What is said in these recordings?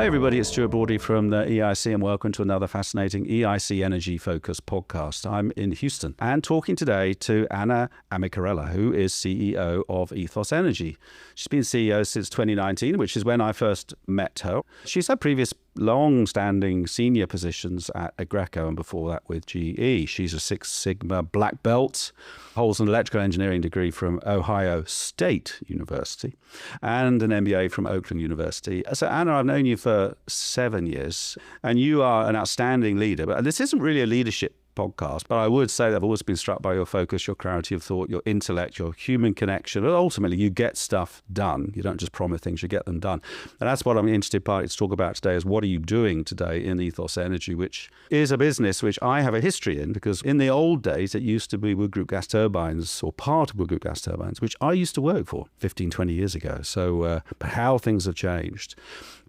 Hi everybody, it's Stuart Broadley from the EIC and welcome to another fascinating EIC Energy Focused podcast. I'm in Houston and talking today to Ana Amicarella, who is CEO of EthosEnergy. She's been CEO since 2019, which is when I first met her. She's had previous long-standing senior positions at Aggreko and before that with GE. She's a Six Sigma black belt, holds an electrical engineering degree from Ohio State University and an MBA from Oakland University. So Ana, I've known you for 7 years and you are an outstanding leader. But this isn't really a leadership podcast, but I would say that I've always been struck by your focus, your clarity of thought, your intellect, your human connection. But ultimately, you get stuff done. You don't just promise things, you get them done. And that's what I'm interested partly to talk about today is what are you doing today in EthosEnergy, which is a business which I have a history in, because in the old days, it used to be Wood Group Gas Turbines or part of Wood Group Gas Turbines, which I used to work for 15, 20 years ago. So how things have changed.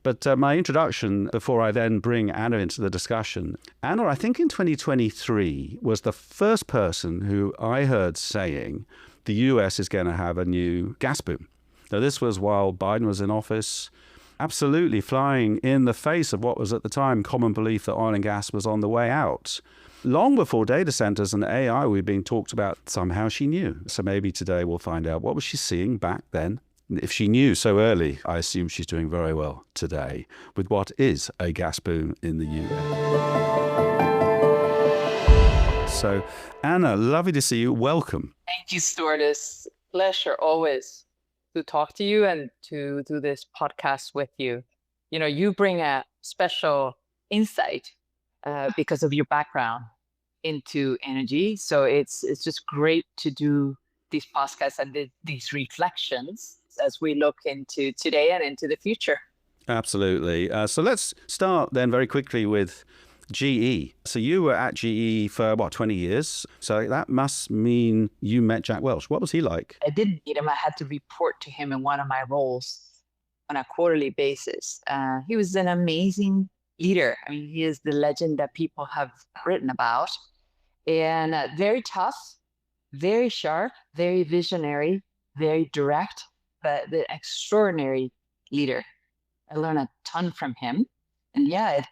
But my introduction, before I then bring Ana into the discussion, Ana, I think in 2023, was the first person who I heard saying the US is going to have a new gas boom. Now, this was while Biden was in office, absolutely flying in the face of what was at the time common belief that oil and gas was on the way out. Long before data centers and AI were being talked about, somehow she knew. So maybe today we'll find out what was she seeing back then. If she knew so early, I assume she's doing very well today with what is a gas boom in the US. So, Ana, lovely to see you. Welcome. Thank you, Stuart. It's a pleasure always to talk to you and to do this podcast with you. You know, you bring a special insight because of your background into energy. So it's just great to do these podcasts and these reflections as we look into today and into the future. Absolutely. So let's start then very quickly with GE. So you were at GE for, 20 years? So that must mean you met Jack Welch. What was he like? I didn't meet him. I had to report to him in one of my roles on a quarterly basis. He was an amazing leader. I mean, he is the legend that people have written about. And very tough, very sharp, very visionary, very direct, but the extraordinary leader. I learned a ton from him. And yeah,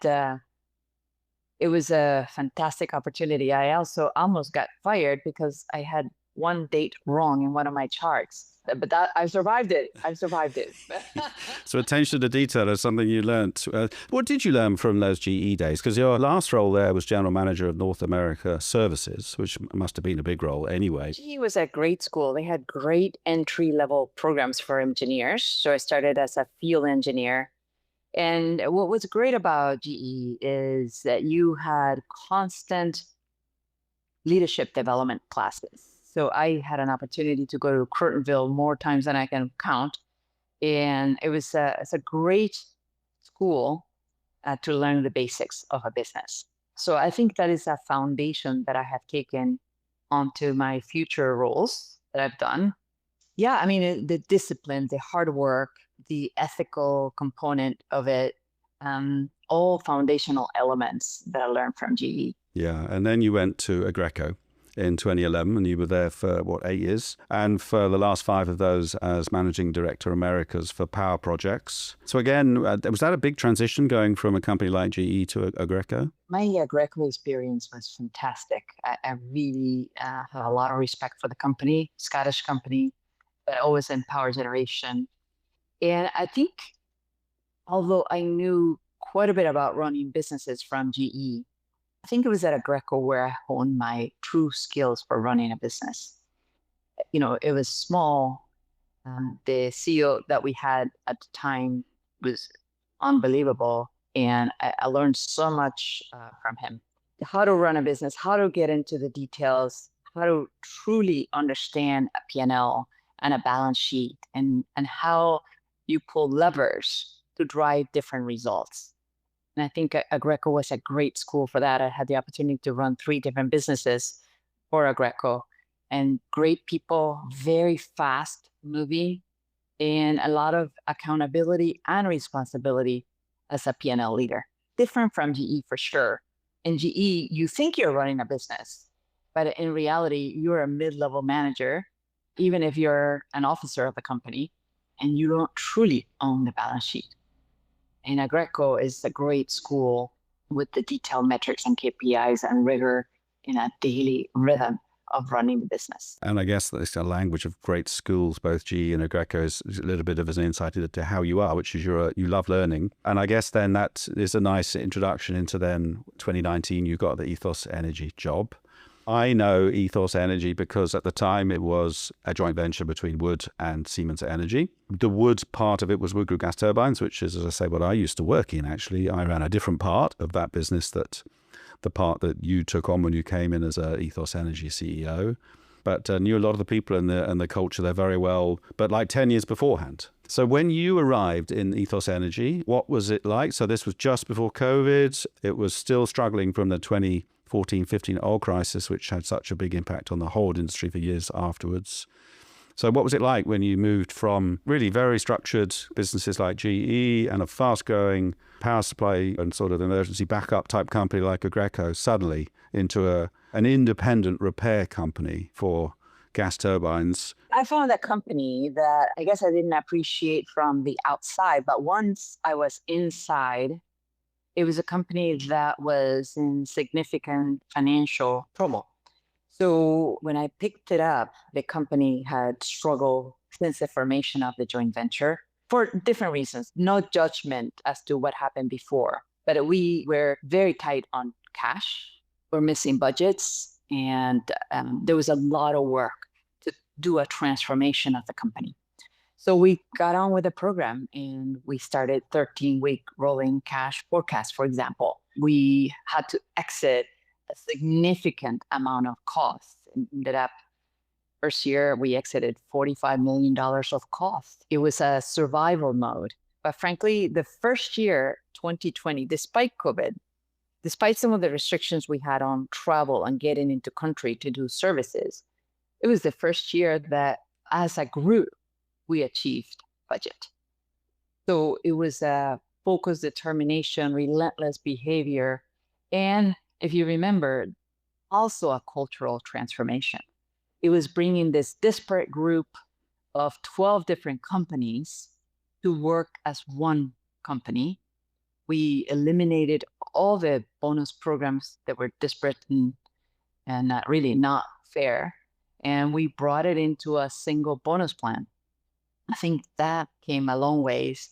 it was a fantastic opportunity. I also almost got fired because I had one date wrong in one of my charts. But that I survived it. So attention to detail is something you learned. What did you learn from those GE days? Because your last role there was General Manager of North America Services, which must have been a big role anyway. GE was a great school. They had great entry-level programs for engineers. So I started as a field engineer. And what was great about GE is that you had constant leadership development classes. So I had an opportunity to go to Curtinville more times than I can count. And it's a great school to learn the basics of a business. So I think that is a foundation that I have taken onto my future roles that I've done. Yeah, I mean, the discipline, the hard work, the ethical component of it, all foundational elements that I learned from GE. Yeah, and then you went to Aggreko in 2011, and you were there for, 8 years? And for the last 5 of those as Managing Director Americas for power projects. So again, was that a big transition going from a company like GE to Aggreko? My Aggreko experience was fantastic. I really have a lot of respect for the company, Scottish company, but always in power generation. And I think, although I knew quite a bit about running businesses from GE, I think it was at Aggreko where I honed my true skills for running a business. You know, it was small. The CEO that we had at the time was unbelievable. And I learned so much from him. How to run a business, how to get into the details, how to truly understand a P&L and a balance sheet, and how you pull levers to drive different results. And I think Aggreko was a great school for that. I had the opportunity to run 3 different businesses for Aggreko, and great people, very fast moving, and a lot of accountability and responsibility as a P&L leader. Different from GE for sure. In GE, you think you're running a business, but in reality, you're a mid-level manager, even if you're an officer of the company, and you don't truly own the balance sheet. And Aggreko is a great school with the detailed metrics and KPIs and rigor in a daily rhythm of running the business. And I guess that's a language of great schools, both GE and Aggreko, is a little bit of an insight into how you are, which is you love learning. And I guess then that is a nice introduction into then 2019, you got the EthosEnergy job. I know EthosEnergy because at the time it was a joint venture between Wood and Siemens Energy. The Wood part of it was Wood Group Gas Turbines, which is, as I say, what I used to work in, actually. I ran a different part of that business, that the part that you took on when you came in as a EthosEnergy CEO. But knew a lot of the people and the culture there very well, but like 10 years beforehand. So when you arrived in EthosEnergy, what was it like? So this was just before COVID. It was still struggling from the 2014-15 oil crisis, which had such a big impact on the whole industry for years afterwards. So what was it like when you moved from really very structured businesses like GE and a fast-growing power supply and sort of emergency backup type company like Aggreko suddenly into an independent repair company for gas turbines? I found a company that I guess I didn't appreciate from the outside, but once I was inside, it was a company that was in significant financial trouble. So when I picked it up, the company had struggled since the formation of the joint venture for different reasons. No judgment as to what happened before, but we were very tight on cash. We're missing budgets, and there was a lot of work to do a transformation of the company. So we got on with the program and we started 13-week rolling cash forecast, for example. We had to exit a significant amount of costs. And ended up, first year, we exited $45 million of cost. It was a survival mode. But frankly, the first year, 2020, despite COVID, despite some of the restrictions we had on travel and getting into country to do services, it was the first year that as a group, we achieved budget. So it was a focused determination, relentless behavior, and if you remember, also a cultural transformation. It was bringing this disparate group of 12 different companies to work as one company. We eliminated all the bonus programs that were disparate and really not fair, and we brought it into a single bonus plan. I think that came a long ways.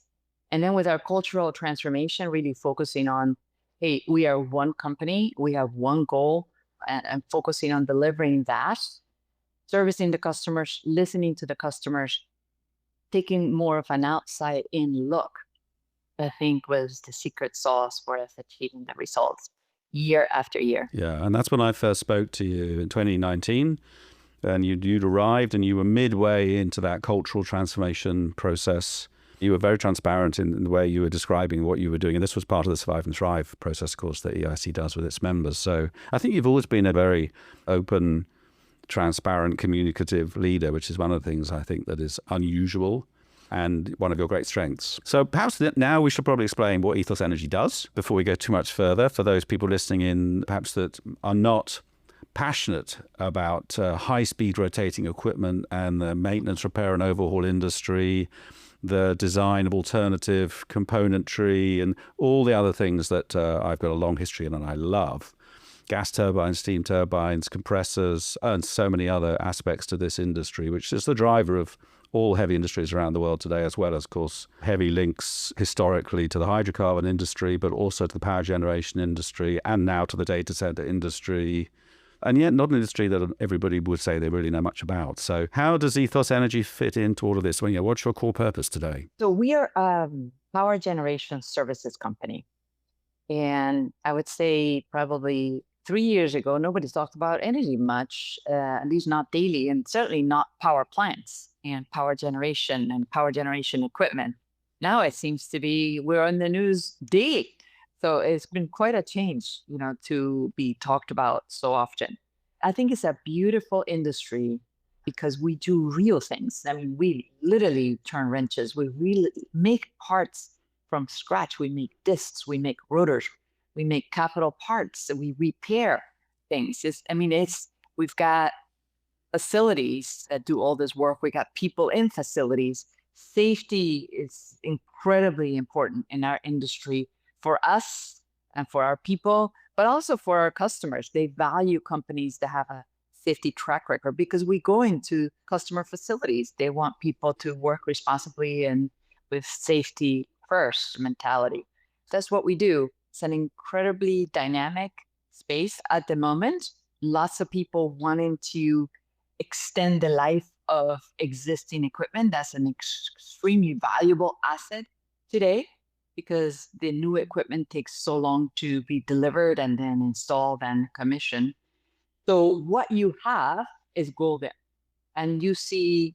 And then with our cultural transformation, really focusing on, hey, we are one company, we have one goal, and focusing on delivering that, servicing the customers, listening to the customers, taking more of an outside in look, I think was the secret sauce for us achieving the results year after year. Yeah, and that's when I first spoke to you in 2019. And you'd arrived and you were midway into that cultural transformation process. You were very transparent in the way you were describing what you were doing. And this was part of the Survive and Thrive process, of course, that EIC does with its members. So I think you've always been a very open, transparent, communicative leader, which is one of the things I think that is unusual and one of your great strengths. So perhaps now we should probably explain what EthosEnergy does before we go too much further for those people listening in, perhaps that are not passionate about high-speed rotating equipment and the maintenance, repair and overhaul industry, the design of alternative componentry and all the other things that I've got a long history in and I love. Gas turbines, steam turbines, compressors, and so many other aspects to this industry, which is the driver of all heavy industries around the world today, as well as, of course, heavy links historically to the hydrocarbon industry, but also to the power generation industry and now to the data center industry. And yet not an industry that everybody would say they really know much about. So how does EthosEnergy fit into all of this? Well, what's your core purpose today? So we are a power generation services company. And I would say probably 3 years ago, nobody talked about energy much, at least not daily, and certainly not power plants and power generation equipment. Now it seems to be we're on the news daily. So it's been quite a change, to be talked about so often. I think it's a beautiful industry because we do real things. I mean, we literally turn wrenches. We really make parts from scratch. We make discs, we make rotors, we make capital parts, we repair things. We've got facilities that do all this work. We got people in facilities. Safety is incredibly important in our industry for us and for our people, but also for our customers. They value companies that have a safety track record because we go into customer facilities. They want people to work responsibly and with safety first mentality. That's what we do. It's an incredibly dynamic space at the moment. Lots of people wanting to extend the life of existing equipment. That's an extremely valuable asset today because the new equipment takes so long to be delivered and then installed and commissioned. So what you have is golden. And you see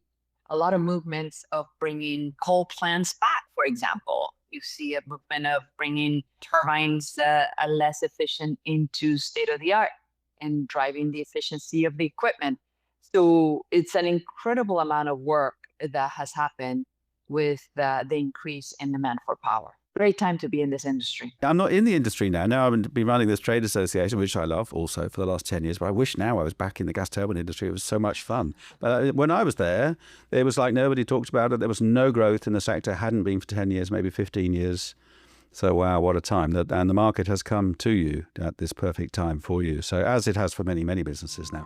a lot of movements of bringing coal plants back, for example. You see a movement of bringing turbines that are less efficient into state of the art and driving the efficiency of the equipment. So it's an incredible amount of work that has happened with the increase in demand for power. Great time to be in this industry. I'm not in the industry now. Now I've been running this trade association, which I love also for the last 10 years, but I wish now I was back in the gas turbine industry. It was so much fun. But when I was there, it was like nobody talked about it. There was no growth in the sector, hadn't been for 10 years, maybe 15 years. So wow, what a time. And the market has come to you at this perfect time for you. So as it has for many, many businesses now.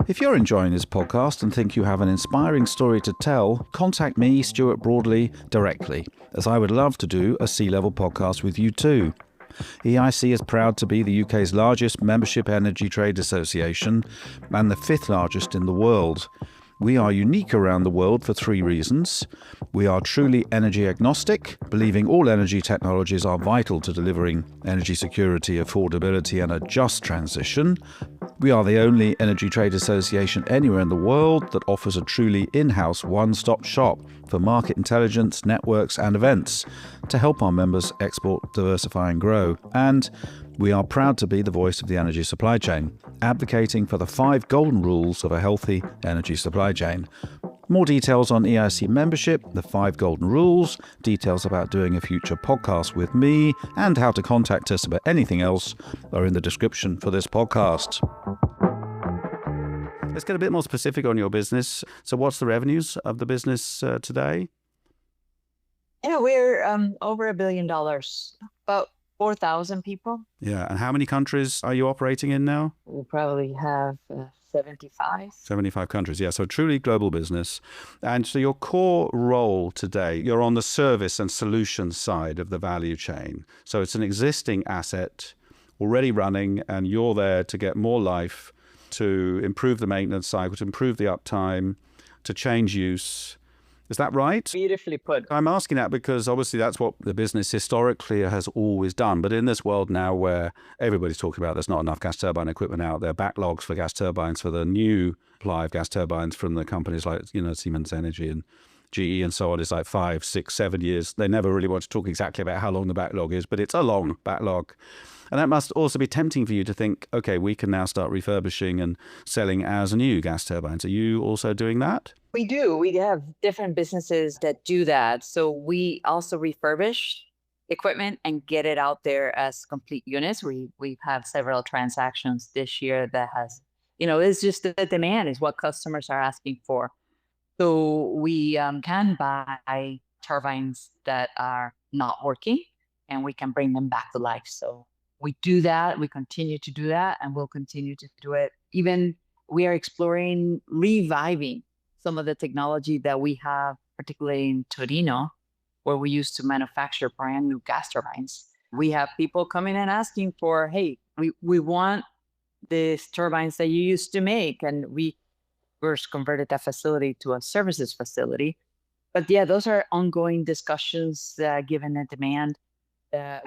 If you're enjoying this podcast and think you have an inspiring story to tell, contact me, Stuart Broadley, directly, as I would love to do a C-level podcast with you too. EIC is proud to be the UK's largest membership energy trade association and the 5th largest in the world. We are unique around the world for 3 reasons. We are truly energy agnostic, believing all energy technologies are vital to delivering energy security, affordability and a just transition. We are the only energy trade association anywhere in the world that offers a truly in-house one-stop shop for market intelligence, networks and events to help our members export, diversify and grow. And we are proud to be the voice of the energy supply chain, advocating for the 5 golden rules of a healthy energy supply chain. More details on EIC membership, the 5 golden rules, details about doing a future podcast with me, and how to contact us about anything else are in the description for this podcast. Let's get a bit more specific on your business. So what's the revenues of the business today? Yeah, we're over $1 billion, about 4,000 people. Yeah, and how many countries are you operating in now? We probably have 75. 75 countries, yeah, so truly global business. And so your core role today, you're on the service and solutions side of the value chain. So it's an existing asset already running and you're there to get more life, to improve the maintenance cycle, to improve the uptime, to change use. Is that right? Beautifully put. I'm asking that because obviously that's what the business historically has always done. But in this world now where everybody's talking about there's not enough gas turbine equipment out there, backlogs for gas turbines, for the new supply of gas turbines from the companies like, Siemens Energy and GE and so on is like 5, 6, 7 years. They never really want to talk exactly about how long the backlog is, but it's a long backlog. And that must also be tempting for you to think, okay, we can now start refurbishing and selling as new gas turbines. Are you also doing that? We do. We have different businesses that do that. So we also refurbish equipment and get it out there as complete units. We've had several transactions this year that has, it's just the demand is what customers are asking for. So we can buy turbines that are not working and we can bring them back to life. So we do that. We continue to do that and we'll continue to do it. Even we are exploring reviving some of the technology that we have, particularly in Torino, where we used to manufacture brand new gas turbines. We have people coming and asking for, hey, we want these turbines that you used to make. And we first converted that facility to a services facility. But yeah, those are ongoing discussions given the demand.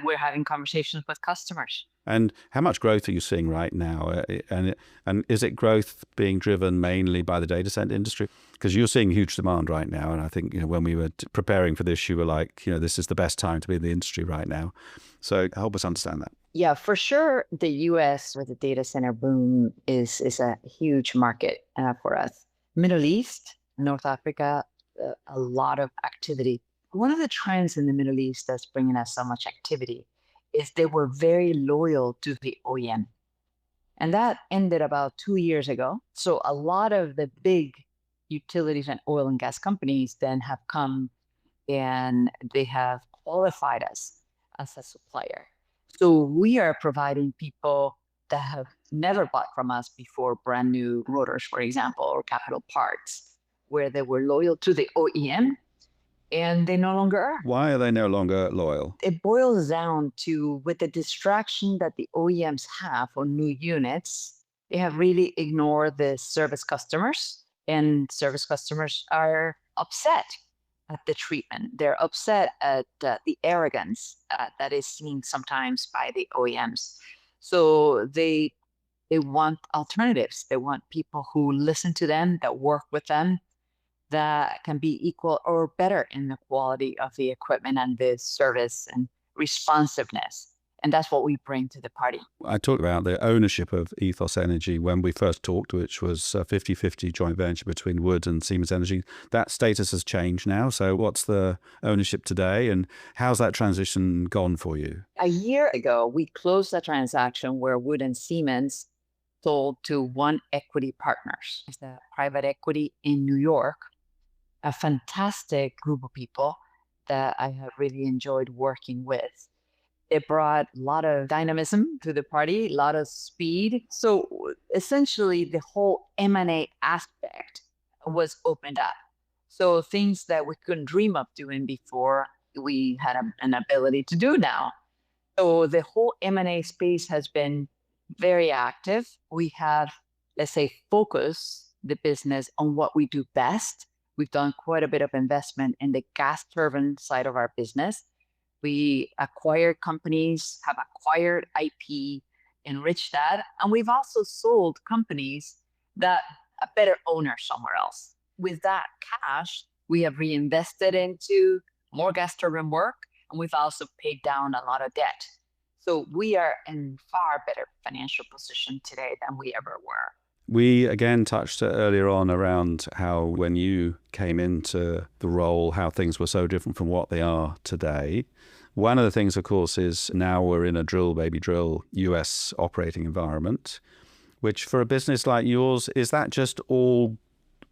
We're having conversations with customers. And how much growth are you seeing right now? And is it growth being driven mainly by the data center industry? Because you're seeing huge demand right now. And I think, when we were preparing for this, you were like, this is the best time to be in the industry right now. So help us understand that. Yeah, for sure. The US with the data center boom is a huge market for us. Middle East, North Africa, a lot of activity. One of the trends in the Middle East that's bringing us so much activity is they were very loyal to the OEM. And that ended about 2 years ago. So a lot of the big utilities and oil and gas companies then have come and they have qualified us as a supplier. So we are providing people that have never bought from us before brand new rotors, for example, or capital parts, where they were loyal to the OEM and they no longer are. Why are they no longer loyal? It boils down to, with the distraction that the OEMs have on new units, they have really ignored the service customers, and service customers are upset at the treatment. They're upset at the arrogance that is seen sometimes by the OEMs. So they want alternatives. They want people who listen to them, that work with them, that can be equal or better in the quality of the equipment and the service and responsiveness. And that's what we bring to the party. I talked about the ownership of EthosEnergy when we first talked, which was a 50-50 joint venture between Wood and Siemens Energy. That status has changed now. So what's the ownership today and how's that transition gone for you? A year ago, we closed a transaction where Wood and Siemens sold to One Equity Partners. It's a private equity in New York, a fantastic group of people that I have really enjoyed working with. It brought a lot of dynamism to the party, a lot of speed. So essentially, the whole M&A aspect was opened up. So things that we couldn't dream of doing before, we had an ability to do now. So the whole M&A space has been very active. We have, let's say, focused the business on what we do best. We've done quite a bit of investment in the gas turbine side of our business. We acquired companies, have acquired IP, enriched that. And we've also sold companies that a better owner somewhere else. With that cash, we have reinvested into more gas turbine work, and we've also paid down a lot of debt. So we are in far better financial position today than we ever were. We again touched earlier on around how when you came into the role, how things were so different from what they are today. One of the things, of course, is now we're in a drill, baby drill, US operating environment, which for a business like yours, is that just all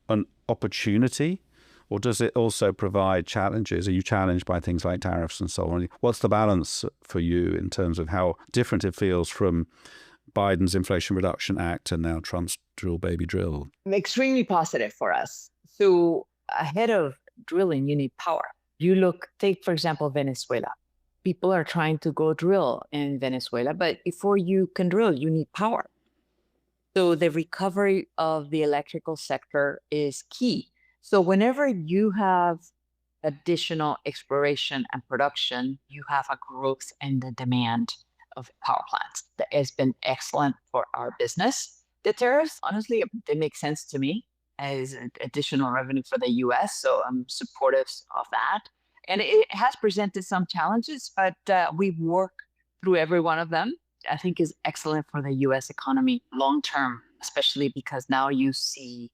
an opportunity? Or does it also provide challenges? Are you challenged by things like tariffs and so on? What's the balance for you in terms of how different it feels from Biden's Inflation Reduction Act and now Trump's drill, baby drill? Extremely positive for us. So ahead of drilling, you need power. Take, for example, Venezuela. People are trying to go drill in Venezuela, but before you can drill, you need power. So the recovery of the electrical sector is key. So whenever you have additional exploration and production, you have a growth in the demand of power plants. That has been excellent for our business. The tariffs, honestly, they make sense to me as additional revenue for the US. So I'm supportive of that. And it has presented some challenges, but we've worked through every one of them. I think is excellent for the US economy long term, especially because now you see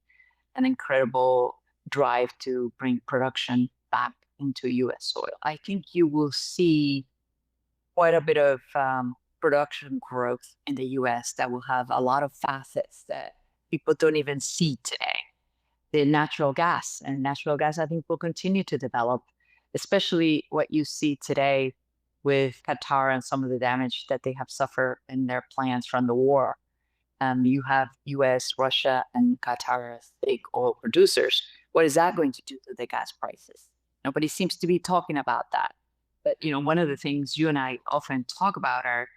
an incredible drive to bring production back into US soil. I think you will see quite a bit of production growth in the US that will have a lot of facets that people don't even see today. The natural gas, I think, will continue to develop, especially what you see today with Qatar and some of the damage that they have suffered in their plants from the war. You have US, Russia, and Qatar as big oil producers. What is that going to do to the gas prices? Nobody seems to be talking about that. But one of the things you and I often talk about are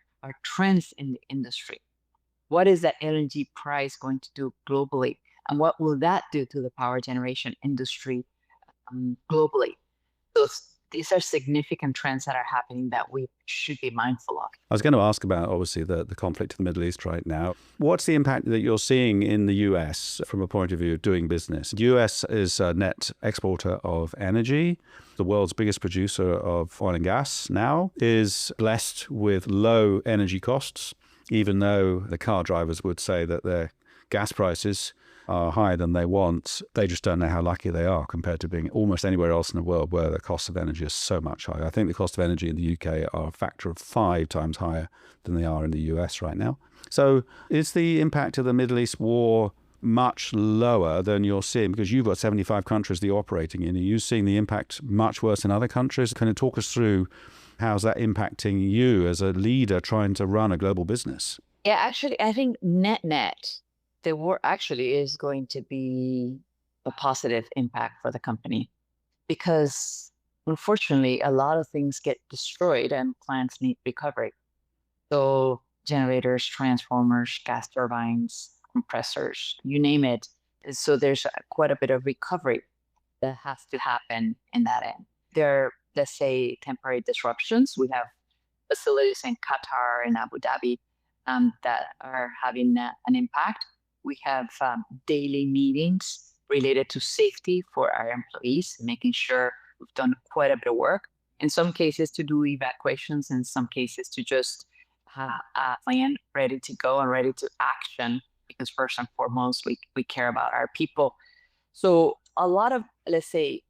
trends in the industry. What is that LNG price going to do globally? And what will that do to the power generation industry globally? These are significant trends that are happening that we should be mindful of. I was going to ask about, obviously, the conflict in the Middle East right now. What's the impact that you're seeing in the US from a point of view of doing business? The US is a net exporter of energy. The world's biggest producer of oil and gas now is blessed with low energy costs, even though the car drivers would say that they're gas prices are higher than they want. They just don't know how lucky they are compared to being almost anywhere else in the world where the cost of energy is so much higher. I think the cost of energy in the UK are a factor of 5 times higher than they are in the US right now. So is the impact of the Middle East war much lower than you're seeing? Because you've got 75 countries that you're operating in. Are you seeing the impact much worse in other countries? Can you talk us through how's that impacting you as a leader trying to run a global business? Yeah, actually, I think net, the war actually is going to be a positive impact for the company because unfortunately, a lot of things get destroyed and plants need recovery. So generators, transformers, gas turbines, compressors, you name it. So there's quite a bit of recovery that has to happen in that end. There are, let's say, temporary disruptions. We have facilities in Qatar and Abu Dhabi that are having an impact. We have daily meetings related to safety for our employees, making sure we've done quite a bit of work. In some cases to do evacuations, in some cases to just have a plan ready to go and ready to action, because first and foremost, we care about our people. So a lot of, let's say,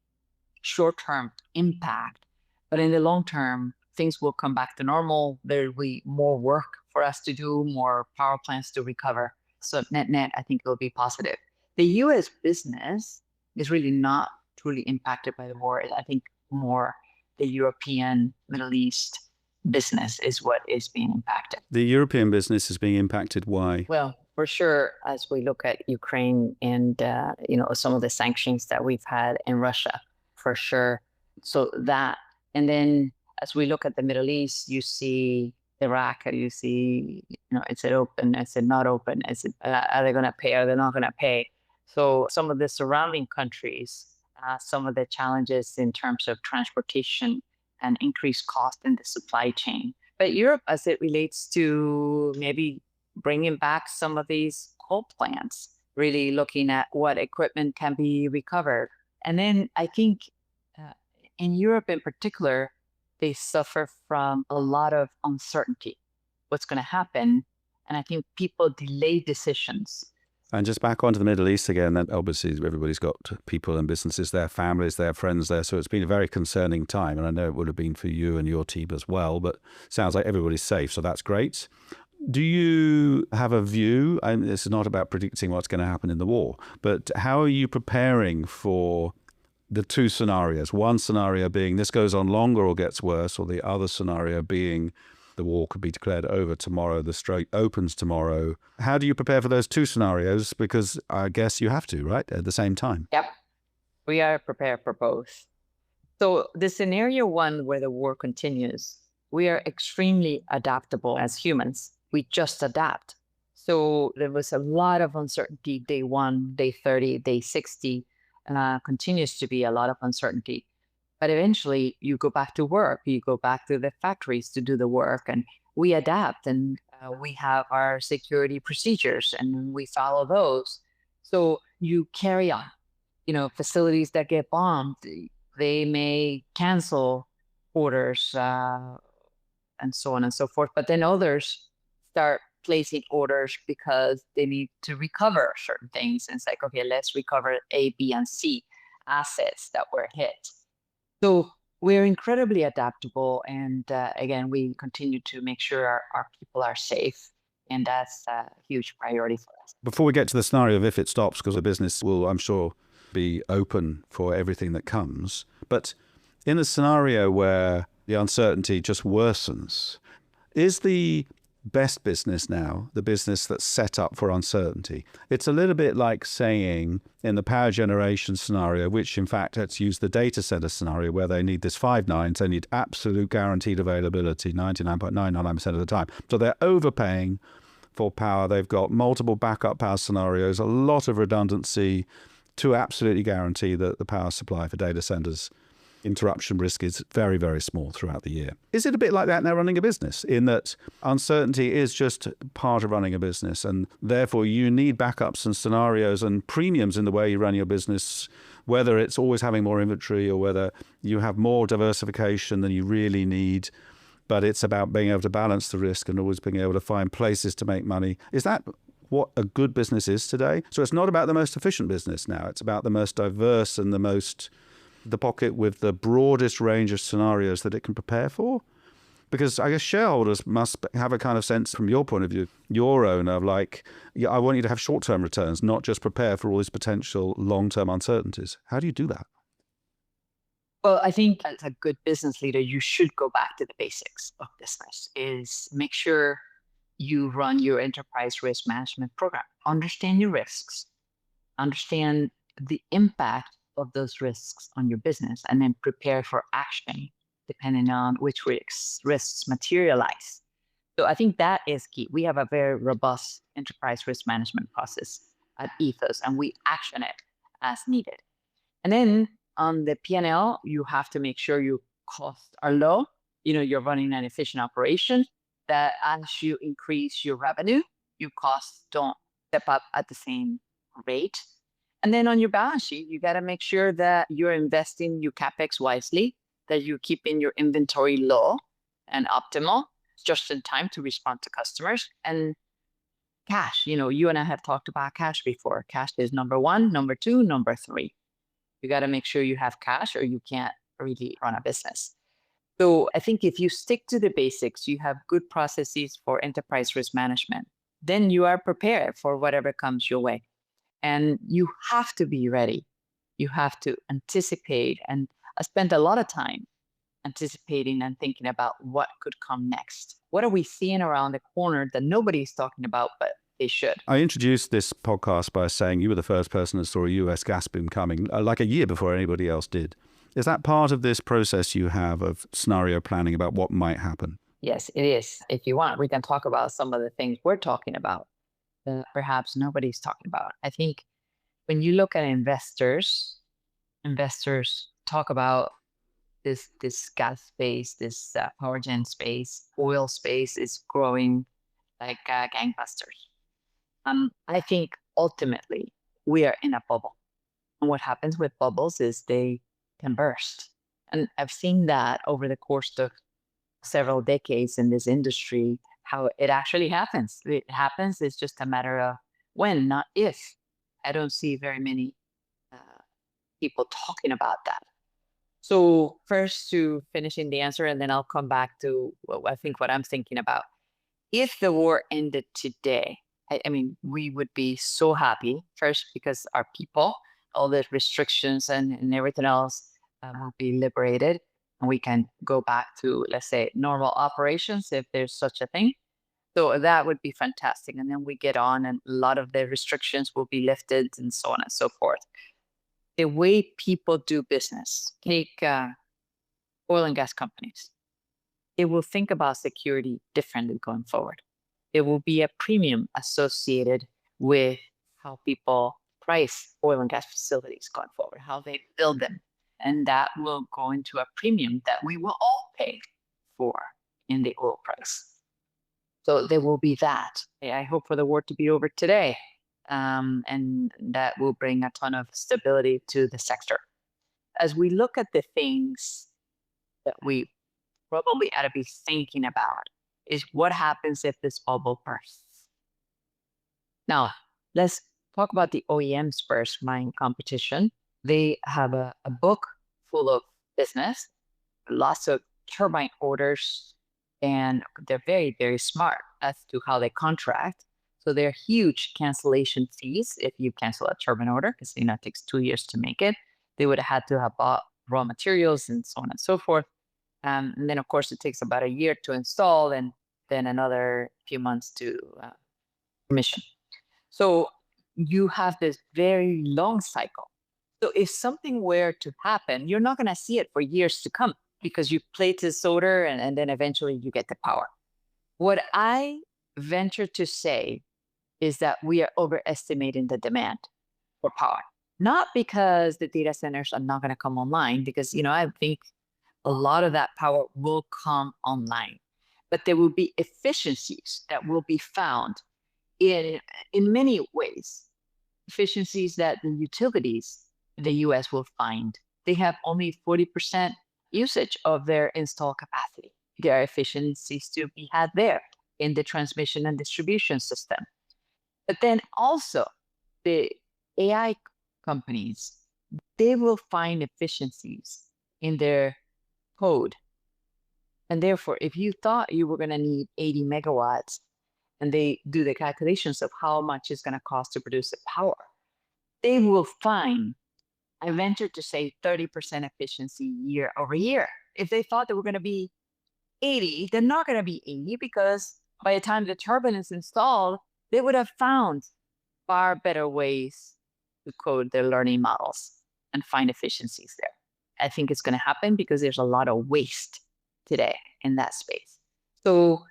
short-term impact, but in the long term, things will come back to normal. There will be more work for us to do, more power plants to recover. So net, I think it will be positive. The US business is really not truly impacted by the war. I think more the European, Middle East business is what is being impacted. The European business is being impacted. Why? Well, for sure, as we look at Ukraine and some of the sanctions that we've had in Russia, for sure. So that, and then as we look at the Middle East, you see Iraq, and you see, is it open? Is it not open? Is it, are they going to pay? Are they not going to pay? So some of the surrounding countries, some of the challenges in terms of transportation and increased cost in the supply chain. But Europe, as it relates to maybe bringing back some of these coal plants, really looking at what equipment can be recovered. And then I think in Europe in particular, they suffer from a lot of uncertainty. What's going to happen? And I think people delay decisions. And just back onto the Middle East again, then obviously everybody's got people and businesses there, families there, friends there. So it's been a very concerning time. And I know it would have been for you and your team as well, but it sounds like everybody's safe. So that's great. Do you have a view? And this is not about predicting what's going to happen in the war, but how are you preparing for the two scenarios? One scenario being this goes on longer or gets worse, or the other scenario being the war could be declared over tomorrow, the strait opens tomorrow. How do you prepare for those two scenarios? Because I guess you have to, right, at the same time. Yep, we are prepared for both. So the scenario one where the war continues, we are extremely adaptable as humans. We just adapt. So there was a lot of uncertainty day 1, day 30, day 60, continues to be a lot of uncertainty. But eventually you go back to work, you go back to the factories to do the work, and we adapt, and we have our security procedures and we follow those. So you carry on, facilities that get bombed, they may cancel orders and so on and so forth. But then others start placing orders because they need to recover certain things. And it's like, okay, let's recover A, B, and C assets that were hit. So we're incredibly adaptable. And again, we continue to make sure our people are safe. And that's a huge priority for us. Before we get to the scenario of if it stops, because the business will, I'm sure, be open for everything that comes. But in a scenario where the uncertainty just worsens, is the best business now the business that's set up for uncertainty? It's a little bit like saying in the power generation scenario, which in fact, let's use the data center scenario where they need this 5 nines, they need absolute guaranteed availability 99.999% of the time. So they're overpaying for power. They've got multiple backup power scenarios, a lot of redundancy to absolutely guarantee that the power supply for data centers interruption risk is very, very small throughout the year. Is it a bit like that now running a business, in that uncertainty is just part of running a business, and therefore you need backups and scenarios and premiums in the way you run your business, whether it's always having more inventory or whether you have more diversification than you really need, but it's about being able to balance the risk and always being able to find places to make money. Is that what a good business is today. So it's not about the most efficient business now. It's about the most diverse and the pocket with the broadest range of scenarios that it can prepare for. Because I guess shareholders must have a kind of sense from your point of view, your own, of like, yeah, I want you to have short-term returns, not just prepare for all these potential long-term uncertainties. How do you do that? Well, I think as a good business leader, you should go back to the basics of business, is make sure you run your enterprise risk management program. Understand your risks, understand the impact of those risks on your business, and then prepare for action depending on which risks materialize. So I think that is key. We have a very robust enterprise risk management process at Ethos, and we action it as needed. And then on the P&L, you have to make sure your costs are low. You're running an efficient operation, that as you increase your revenue, your costs don't step up at the same rate. And then on your balance sheet, you got to make sure that you're investing your CapEx wisely, that you're keeping your inventory low and optimal, just in time to respond to customers. And cash, you and I have talked about cash before. Cash is number one, number two, number three. You got to make sure you have cash or you can't really run a business. So I think if you stick to the basics, you have good processes for enterprise risk management, then you are prepared for whatever comes your way. And you have to be ready. You have to anticipate. And I spent a lot of time anticipating and thinking about what could come next. What are we seeing around the corner that nobody's talking about, but they should? I introduced this podcast by saying you were the first person that saw a US gas boom coming, like a year before anybody else did. Is that part of this process you have of scenario planning about what might happen? Yes, it is. If you want, we can talk about some of the things we're talking about that perhaps nobody's talking about. I think when you look at investors talk about this gas space, this PowerGen space, oil space is growing like gangbusters. I think ultimately we are in a bubble. And what happens with bubbles is they can burst. And I've seen that over the course of several decades in this industry, how it actually happens. It happens. It's just a matter of when, not if. I don't see very many people talking about that. So first, to finishing the answer, and then I'll come back to what I'm thinking about. If the war ended today, I mean, we would be so happy. First, because our people, all the restrictions and everything else will be liberated, and we can go back to, let's say, normal operations if there's such a thing. So that would be fantastic. And then we get on, and a lot of the restrictions will be lifted, and so on and so forth. The way people do business, take oil and gas companies, they will think about security differently going forward. There will be a premium associated with how people price oil and gas facilities going forward, how they build them. And that will go into a premium that we will all pay for in the oil price. So there will be that. I hope for the war to be over today. And that will bring a ton of stability to the sector. As we look at the things that we probably ought to be thinking about is what happens if this bubble bursts. Now, let's talk about the OEMs first, my competition. They have a book full of business, lots of turbine orders, and they're very, very smart as to how they contract. So there are huge cancellation fees if you cancel a turbine order, because it takes 2 years to make it. They would have had to have bought raw materials and so on and so forth. And then, of course, it takes about a year to install and then another few months to commission. So you have this very long cycle. So if something were to happen, you're not going to see it for years to come because you plate this order and then eventually you get the power. What I venture to say is that we are overestimating the demand for power. Not because the data centers are not going to come online, because, I think a lot of that power will come online, but there will be efficiencies that will be found in many ways, efficiencies that the utilities in the US will find. They have only 40% usage of their installed capacity. There are efficiencies to be had there in the transmission and distribution system. But then also the AI companies, they will find efficiencies in their code. And therefore, if you thought you were going to need 80 megawatts and they do the calculations of how much it's going to cost to produce the power, they will find, I venture to say, 30% efficiency year over year. If they thought they were going to be 80, they're not going to be 80 because by the time the turbine is installed, they would have found far better ways to code their learning models and find efficiencies there. I think it's going to happen because there's a lot of waste today in that space. So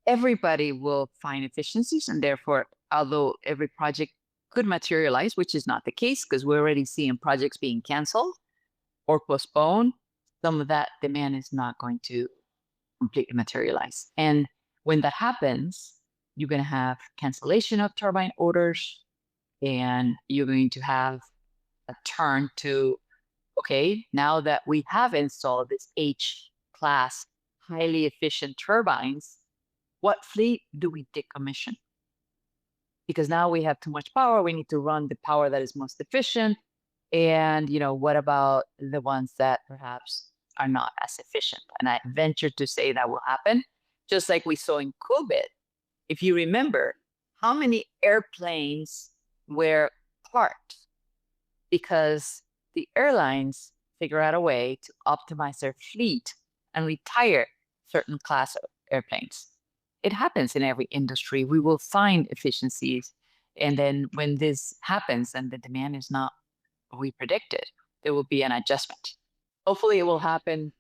everybody will find efficiencies, and therefore, although every project could materialize, which is not the case because we're already seeing projects being canceled or postponed, some of that demand is not going to completely materialize. And when that happens, you're going to have cancellation of turbine orders, and you're going to have a turn to, okay, now that we have installed this H-class highly efficient turbines, what fleet do we decommission? Because now we have too much power, we need to run the power that is most efficient. And, what about the ones that perhaps are not as efficient? And I venture to say that will happen, just like we saw in COVID. If you remember, how many airplanes were parked because the airlines figure out a way to optimize their fleet and retire certain class of airplanes. It happens in every industry. We will find efficiencies. And then when this happens and the demand is not what we predicted, there will be an adjustment. Hopefully it will happen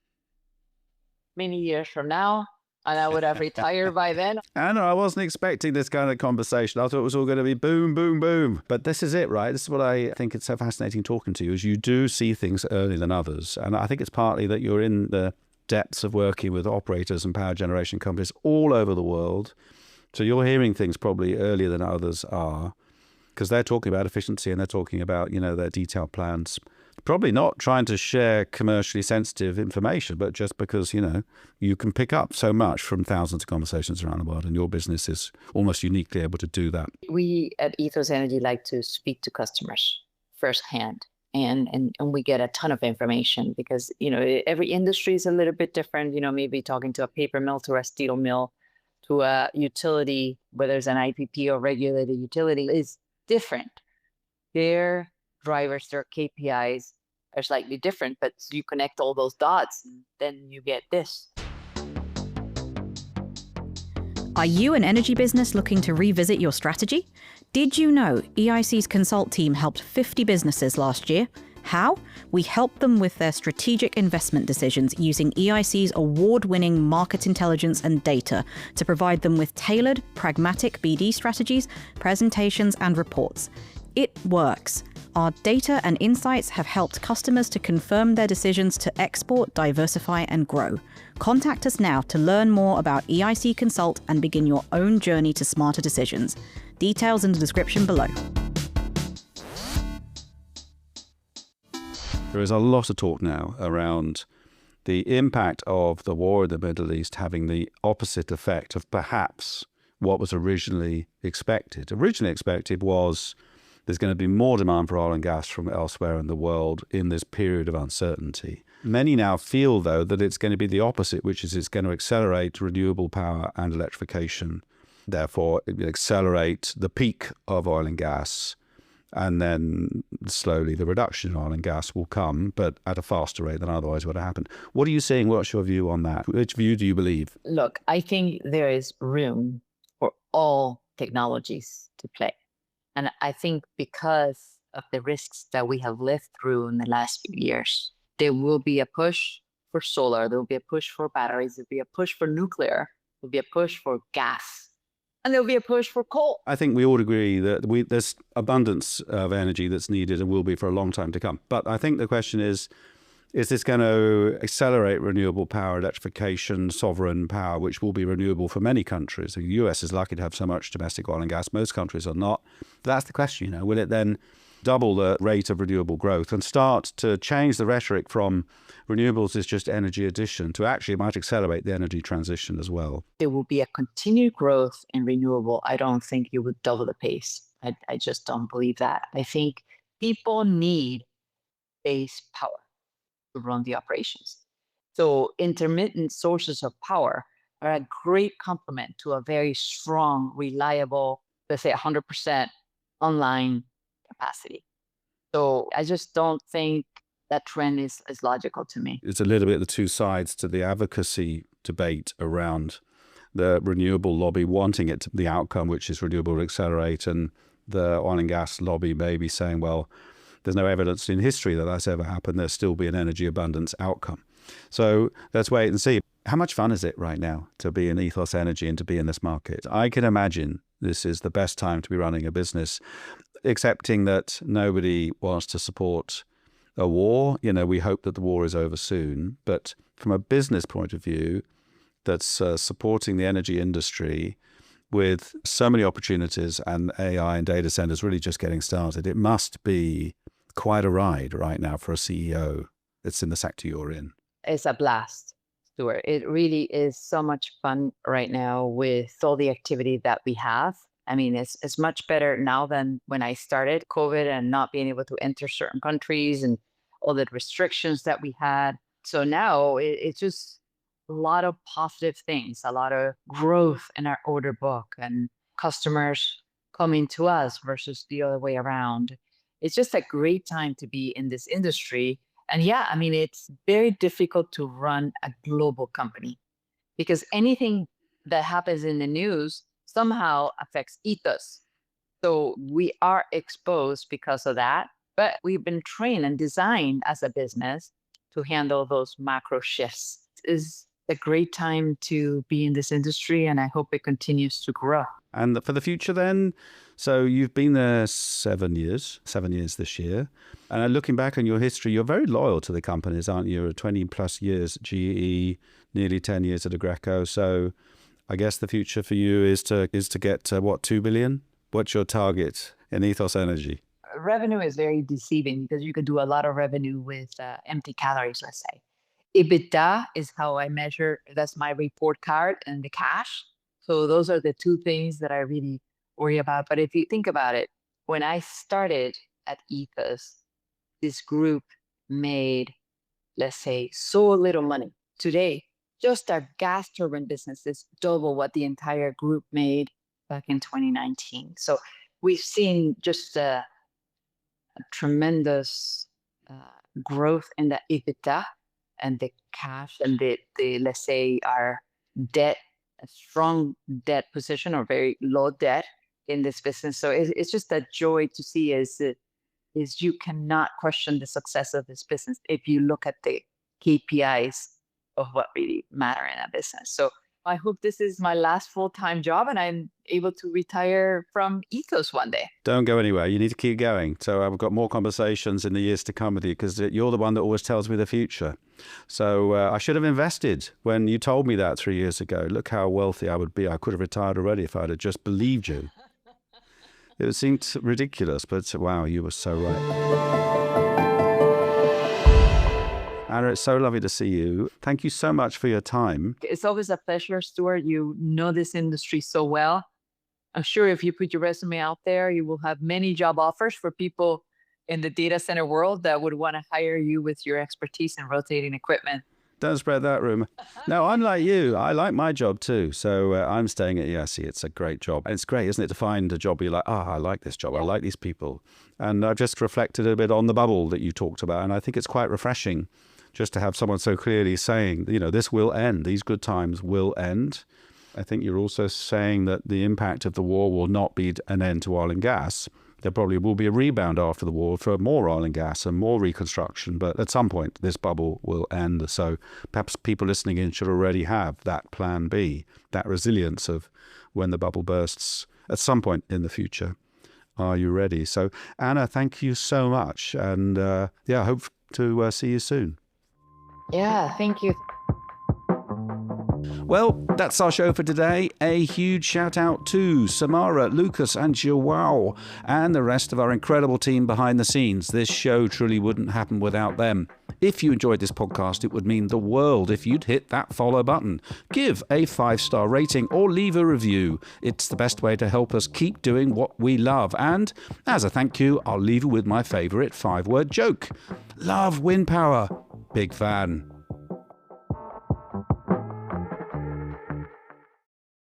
many years from now, and I would have retired by then. Anna, I wasn't expecting this kind of conversation. I thought it was all going to be boom, boom, boom. But this is it, right? This is what I think it's so fascinating talking to you, is you do see things earlier than others. And I think it's partly that you're in the depths of working with operators and power generation companies all over the world. So you're hearing things probably earlier than others are, because they're talking about efficiency and they're talking about, their detailed plans. Probably not trying to share commercially sensitive information, but just because, you can pick up so much from thousands of conversations around the world, and your business is almost uniquely able to do that. We at EthosEnergy like to speak to customers firsthand, and we get a ton of information because, every industry is a little bit different. Maybe talking to a paper mill, to a steel mill, to a utility, whether it's an IPP or regulated utility, is different. Their drivers, their KPIs are slightly different, but you connect all those dots, and then you get this. Are you an energy business looking to revisit your strategy? Did you know EIC's Consult team helped 50 businesses last year? How? We helped them with their strategic investment decisions using EIC's award-winning market intelligence and data to provide them with tailored, pragmatic BD strategies, presentations, and reports. It works. Our data and insights have helped customers to confirm their decisions to export, diversify, and grow. Contact us now to learn more about EIC Consult and begin your own journey to smarter decisions. Details in the description below. There is a lot of talk now around the impact of the war in the Middle East having the opposite effect of perhaps what was originally expected. Originally expected was there's going to be more demand for oil and gas from elsewhere in the world in this period of uncertainty. Many now feel, though, that it's going to be the opposite, which is it's going to accelerate renewable power and electrification. Therefore, it will accelerate the peak of oil and gas, and then slowly the reduction in oil and gas will come, but at a faster rate than otherwise would have happened. What are you seeing? What's your view on that? Which view do you believe? Look, I think there is room for all technologies to play. And I think because of the risks that we have lived through in the last few years, there will be a push for solar, there will be a push for batteries, there will be a push for nuclear, there will be a push for gas, and there will be a push for coal. I think we all agree that there's abundance of energy that's needed and will be for a long time to come. But I think the question is this going to accelerate renewable power, electrification, sovereign power, which will be renewable for many countries? The US is lucky to have so much domestic oil and gas. Most countries are not. That's the question, will it then double the rate of renewable growth and start to change the rhetoric from renewables is just energy addition to actually it might accelerate the energy transition as well. There will be a continued growth in renewable. I don't think you would double the pace. I just don't believe that. I think people need base power to run the operations. So intermittent sources of power are a great complement to a very strong, reliable, let's say 100% online capacity. So I just don't think that trend is logical to me. It's a little bit the two sides to the advocacy debate around the renewable lobby wanting it to the outcome, which is renewable to accelerate, and the oil and gas lobby may be saying, well, there's no evidence in history that that's ever happened. There'll still be an energy abundance outcome. So let's wait and see. How much fun is it right now to be in EthosEnergy and to be in this market? I can imagine this is the best time to be running a business, accepting that nobody wants to support a war. You know, we hope that the war is over soon. But from a business point of view, that's supporting the energy industry with so many opportunities and AI and data centers really just getting started, it must be quite a ride right now for a CEO that's in the sector you're in. It's a blast, Stuart. It really is so much fun right now with all the activity that we have. I mean, it's much better now than when I started COVID and not being able to enter certain countries and all the restrictions that we had. So now it's just a lot of positive things, a lot of growth in our order book and customers coming to us versus the other way around. It's just a great time to be in this industry. And yeah, I mean, it's very difficult to run a global company because anything that happens in the news somehow affects Ethos. So we are exposed because of that, but we've been trained and designed as a business to handle those macro shifts. It's a great time to be in this industry, and I hope it continues to grow. And for the future then, so you've been there 7 years this year. And looking back on your history, you're very loyal to the companies, aren't you? 20 plus years at GE, nearly 10 years at Aggreko. So I guess the future for you is to get to what, 2 billion? What's your target in EthosEnergy? Revenue is very deceiving because you could do a lot of revenue with empty calories, let's say. EBITDA is how I measure, that's my report card, and the cash. So those are the two things that I really worry about. But if you think about it, when I started at Ethos, this group made, let's say, so little money. Today, just our gas turbine business is double what the entire group made back in 2019. So we've seen just a tremendous growth in the EBITDA and the cash and the let's say our debt, a strong debt position or very low debt in this business. So it's just a joy to see is you cannot question the success of this business if you look at the KPIs of what really matter in a business. So I hope this is my last full-time job and I'm able to retire from Ethos one day. Don't go anywhere. You need to keep going. So I've got more conversations in the years to come with you because you're the one that always tells me the future. So I should have invested when you told me that 3 years ago. Look how wealthy I would be. I could have retired already if I'd have just believed you. It seemed ridiculous, but wow, you were so right. Ana, it's so lovely to see you. Thank you so much for your time. It's always a pleasure, Stuart. You know this industry so well. I'm sure if you put your resume out there, you will have many job offers for people in the data center world that would want to hire you with your expertise in rotating equipment. Don't spread that rumor. No, I'm like you. I like my job too. So I'm staying at EIC. It's a great job. And it's great, isn't it, to find a job where you're like, I like this job. I like these people. And I've just reflected a bit on the bubble that you talked about. And I think it's quite refreshing just to have someone so clearly saying, you know, this will end. These good times will end. I think you're also saying that the impact of the war will not be an end to oil and gas. There probably will be a rebound after the war for more oil and gas and more reconstruction. But at some point, this bubble will end. So perhaps people listening in should already have that plan B, that resilience of when the bubble bursts at some point in the future. Are you ready? So, Ana, thank you so much. And I hope to see you soon. Yeah, thank you. Well, that's our show for today. A huge shout out to Samara, Lucas and Joao and the rest of our incredible team behind the scenes. This show truly wouldn't happen without them. If you enjoyed this podcast, it would mean the world if you'd hit that follow button, give a 5-star rating or leave a review. It's the best way to help us keep doing what we love. And as a thank you, I'll leave you with my favourite 5-word joke. Love wind power. Big fan.